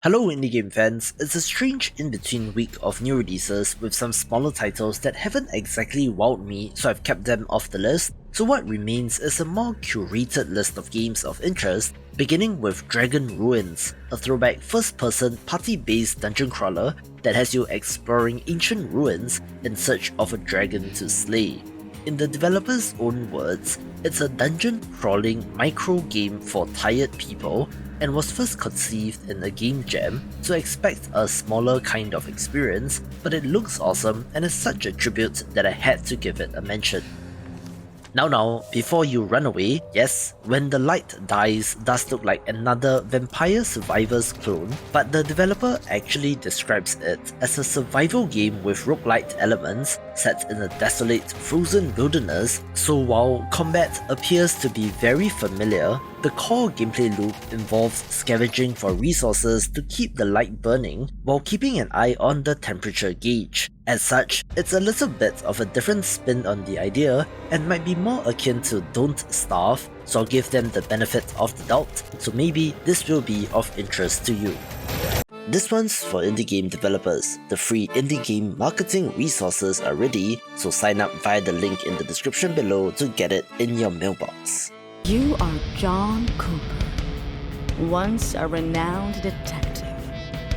Hello indie game fans, it's a strange in-between week of new releases with some smaller titles that haven't exactly wowed me, so I've kept them off the list. So what remains is a more curated list of games of interest, beginning with Dragon Ruins, a throwback first-person party-based dungeon crawler that has you exploring ancient ruins in search of a dragon to slay. In the developer's own words, it's a dungeon crawling micro game for tired people and was first conceived in a game jam, so expect a smaller kind of experience, but it looks awesome and is such a tribute that I had to give it a mention. Now, before you run away, yes, When the Light Dies does look like another Vampire Survivors clone, but the developer actually describes it as a survival game with roguelite elements set in a desolate, frozen wilderness, so while combat appears to be very familiar, the core gameplay loop involves scavenging for resources to keep the light burning while keeping an eye on the temperature gauge. As such, it's a little bit of a different spin on the idea and might be more akin to Don't Starve, so I'll give them the benefit of the doubt, so maybe this will be of interest to you. This one's for indie game developers. The free indie game marketing resources are ready, so sign up via the link in the description below to get it in your mailbox. You are John Cooper, once a renowned detective,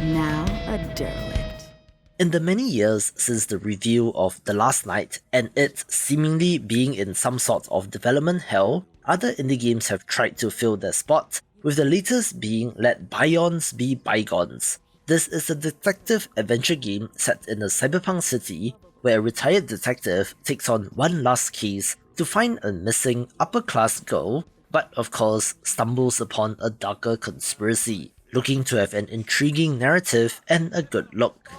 now a derelict. In the many years since the review of The Last Night and it seemingly being in some sort of development hell, other indie games have tried to fill their spot, with the latest being Let Bygones Be Bygones. This is a detective adventure game set in a cyberpunk city where a retired detective takes on one last case to find a missing upper-class girl, but of course stumbles upon a darker conspiracy, looking to have an intriguing narrative and a good look.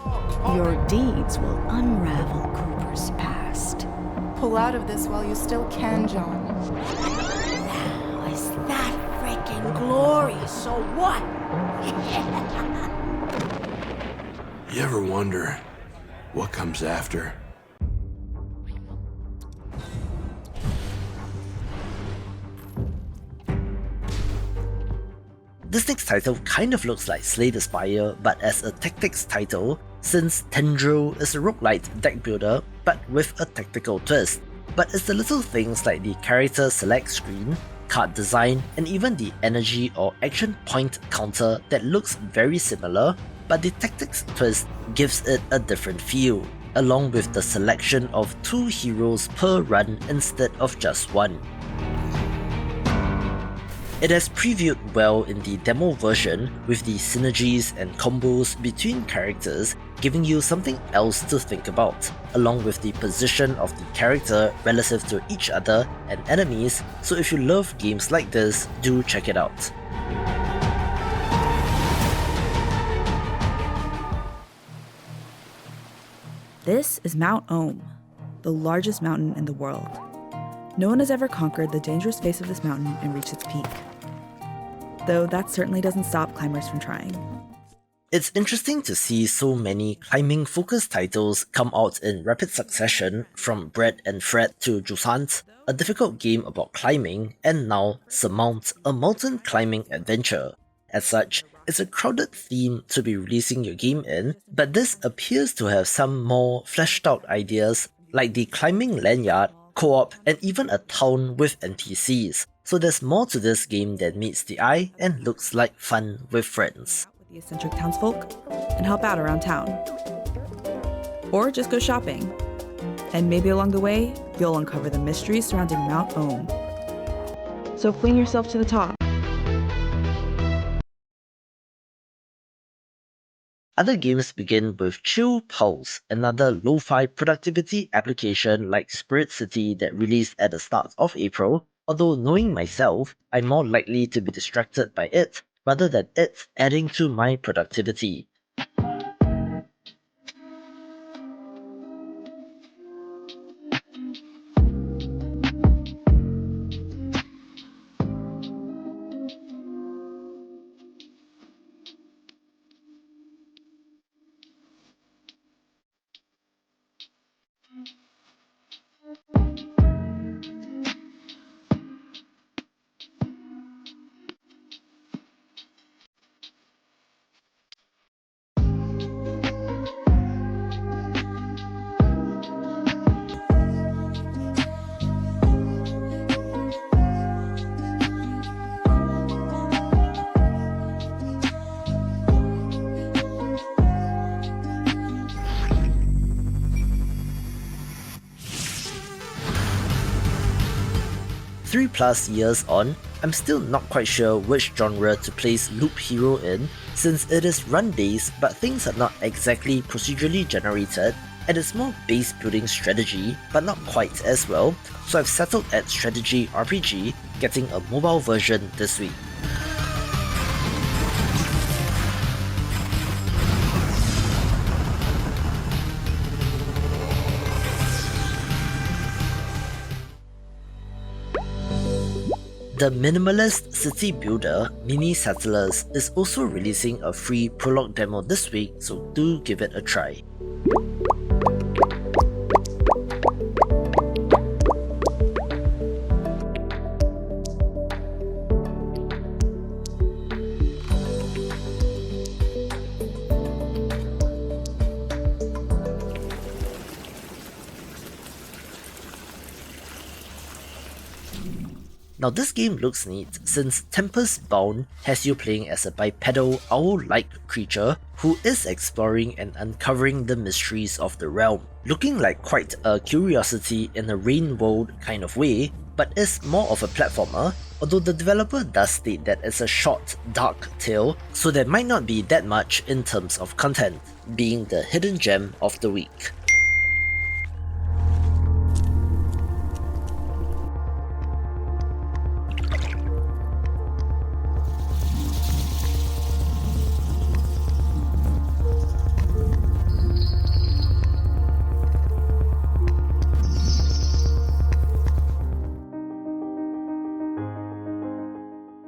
Your deeds will unravel Cooper's past. Pull out of this while you still can, John. Now is that freaking glorious, so what? You ever wonder what comes after? This next title kind of looks like Slay the Spire, but as a tactics title, since Tendril is a roguelite deck builder, but with a tactical twist. But it's the little things like the character select screen, card design, and even the energy or action point counter that looks very similar, but the tactics twist gives it a different feel, along with the selection of 2 heroes per run instead of just one. It has previewed well in the demo version, with the synergies and combos between characters giving you something else to think about, along with the position of the character relative to each other and enemies, so if you love games like this, do check it out. This is Mount Ohm, the largest mountain in the world. No one has ever conquered the dangerous face of this mountain and reached its peak. Though that certainly doesn't stop climbers from trying. It's interesting to see so many climbing-focused titles come out in rapid succession, from Bread and Fred to Jusant, a difficult game about climbing, and now Surmount, a mountain climbing adventure. As such, it's a crowded theme to be releasing your game in, but this appears to have some more fleshed out ideas, like the climbing lanyard, co-op, and even a town with NPCs. So there's more to this game than meets the eye and looks like fun with friends. With the eccentric townsfolk and help out around town. Or just go shopping. And maybe along the way, you'll uncover the mysteries surrounding Mount Ohm. So fling yourself to the top. Other games begin with Chill Pulse, another lo-fi productivity application like Spirit City that released at the start of April, although knowing myself, I'm more likely to be distracted by it rather than it adding to my productivity. 3+ years on, I'm still not quite sure which genre to place Loop Hero in, since it is run-based but things are not exactly procedurally generated, and it's more base building strategy, but not quite as well, so I've settled at strategy RPG, getting a mobile version this week. The minimalist city builder Mini Settlers is also releasing a free prologue demo this week, so do give it a try. Now this game looks neat since Tempest Bound has you playing as a bipedal owl-like creature who is exploring and uncovering the mysteries of the realm, looking like quite a curiosity in a Rain World kind of way, but is more of a platformer, although the developer does state that it's a short, dark tale, so there might not be that much in terms of content, being the hidden gem of the week.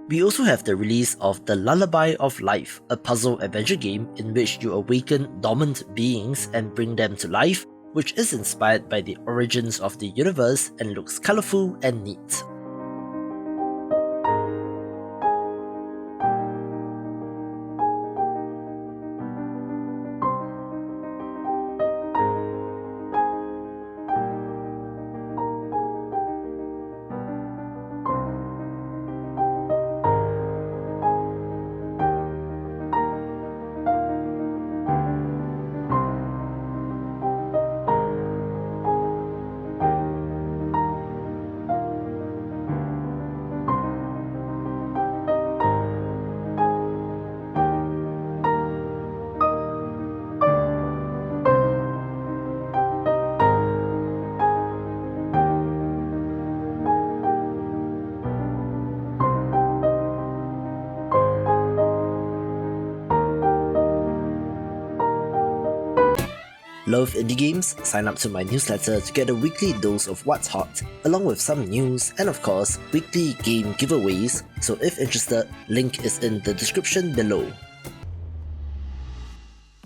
We also have the release of The Lullaby of Life, a puzzle adventure game in which you awaken dormant beings and bring them to life, which is inspired by the origins of the universe and looks colourful and neat. Love indie games? Sign up to my newsletter to get a weekly dose of what's hot, along with some news and of course, weekly game giveaways, so if interested, link is in the description below.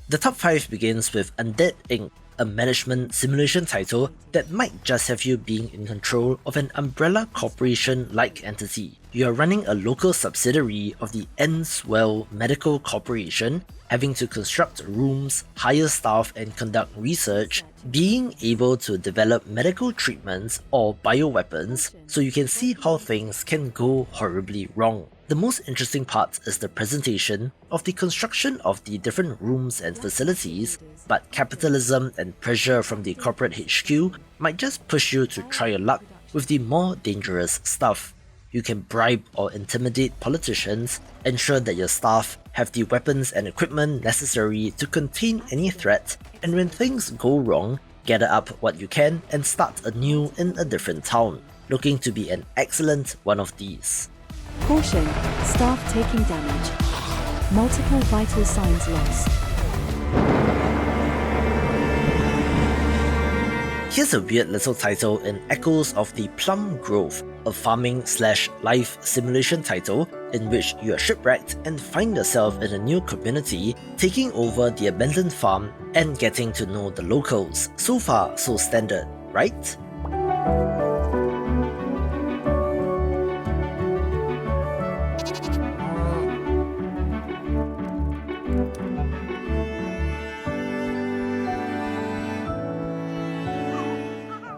The top 5 begins with Undead Inc., a management simulation title that might just have you being in control of an umbrella corporation-like entity. You are running a local subsidiary of the Enswell Medical Corporation, having to construct rooms, hire staff and conduct research, being able to develop medical treatments or bioweapons, so you can see how things can go horribly wrong. The most interesting part is the presentation of the construction of the different rooms and facilities, but capitalism and pressure from the corporate HQ might just push you to try your luck with the more dangerous stuff. You can bribe or intimidate politicians, ensure that your staff have the weapons and equipment necessary to contain any threat, and when things go wrong, gather up what you can and start anew in a different town, looking to be an excellent one of these. Caution, staff taking damage. Multiple vital signs lost. Here's a weird little title in echoes of the Plum Grove, a farming/life simulation title in which you are shipwrecked and find yourself in a new community, taking over the abandoned farm and getting to know the locals. So far, so standard, right?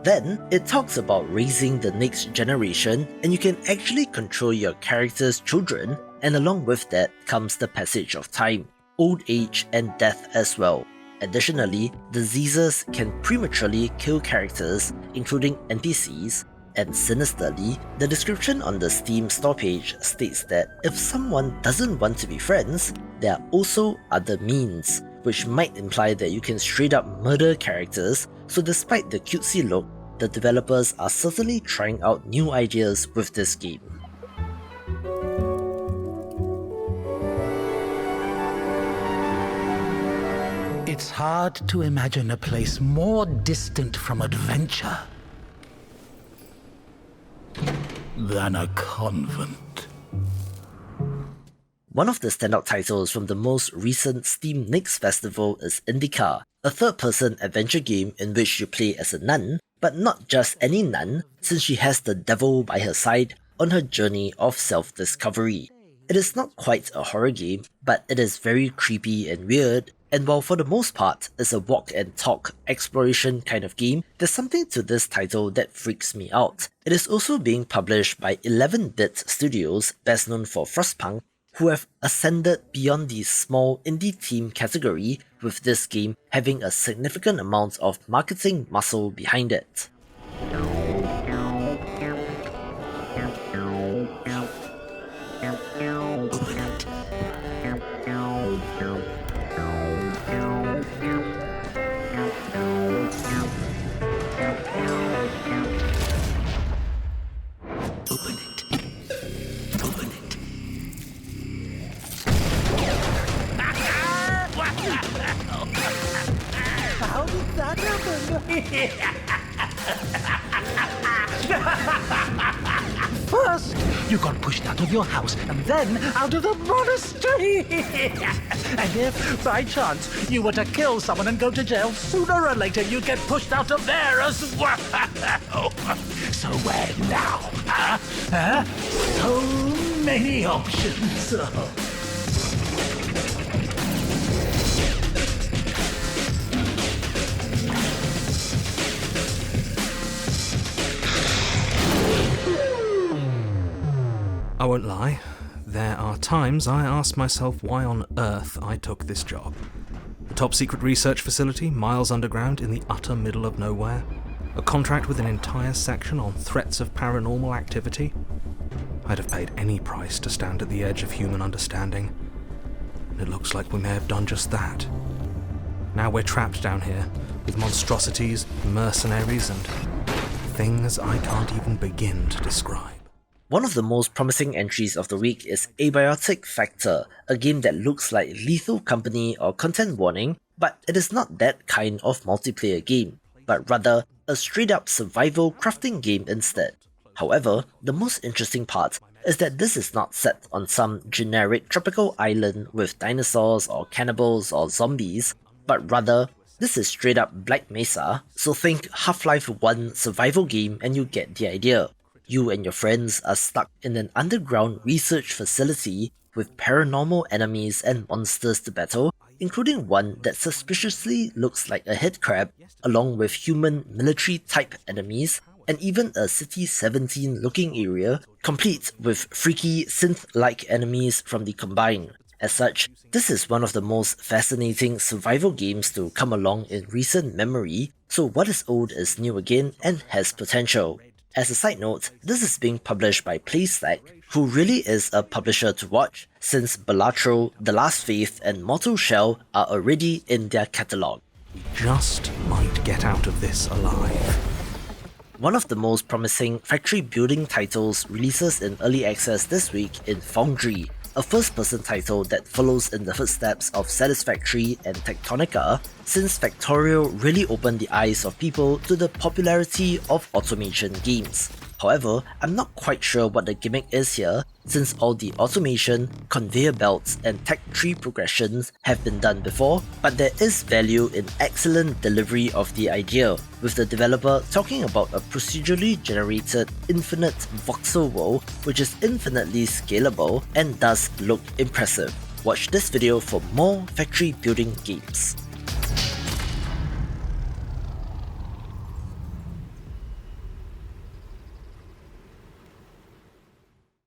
Then, it talks about raising the next generation, and you can actually control your character's children, and along with that comes the passage of time, old age and death as well. Additionally, diseases can prematurely kill characters, including NPCs, And sinisterly, the description on the Steam store page states that if someone doesn't want to be friends, there are also other means, which might imply that you can straight up murder characters, so despite the cutesy look, the developers are certainly trying out new ideas with this game. It's hard to imagine a place more distant from adventure than a convent. One of the standout titles from the most recent Steam Next Festival is Indica, a third-person adventure game in which you play as a nun, but not just any nun, since she has the devil by her side on her journey of self-discovery. It is not quite a horror game, but it is very creepy and weird, and while for the most part it's a walk and talk exploration kind of game, there's something to this title that freaks me out. It is also being published by 11-Bit Studios, best known for Frostpunk, who have ascended beyond the small indie team category, with this game having a significant amount of marketing muscle behind it. How did that happen? First, you got pushed out of your house, and then out of the monastery. And if, by chance, you were to kill someone and go to jail, sooner or later you'd get pushed out of there as well. So where now? Huh? So many options. I won't lie, there are times I ask myself why on earth I took this job. A top secret research facility miles underground in the utter middle of nowhere, a contract with an entire section on threats of paranormal activity. I'd have paid any price to stand at the edge of human understanding, and it looks like we may have done just that. Now we're trapped down here, with monstrosities, mercenaries, and things I can't even begin to describe. One of the most promising entries of the week is Abiotic Factor, a game that looks like Lethal Company or Content Warning, but it is not that kind of multiplayer game, but rather a straight-up survival crafting game instead. However, the most interesting part is that this is not set on some generic tropical island with dinosaurs or cannibals or zombies, but rather this is straight up Black Mesa, so think Half-Life 1 survival game and you get the idea. You and your friends are stuck in an underground research facility with paranormal enemies and monsters to battle, including one that suspiciously looks like a headcrab, along with human military-type enemies, and even a City 17 looking area, complete with freaky synth-like enemies from the Combine. As such, this is one of the most fascinating survival games to come along in recent memory, so what is old is new again and has potential. As a side note, this is being published by PlayStack, who really is a publisher to watch, since Balatro, The Last Faith and Mortal Shell are already in their catalogue. We just might get out of this alive. One of the most promising factory building titles releases in early access this week in Foundry, a first-person title that follows in the footsteps of Satisfactory and Tectonica, since Factorio really opened the eyes of people to the popularity of automation games. However, I'm not quite sure what the gimmick is here, since all the automation, conveyor belts, and tech tree progressions have been done before, but there is value in excellent delivery of the idea, with the developer talking about a procedurally generated infinite voxel world which is infinitely scalable and does look impressive. Watch this video for more factory building games.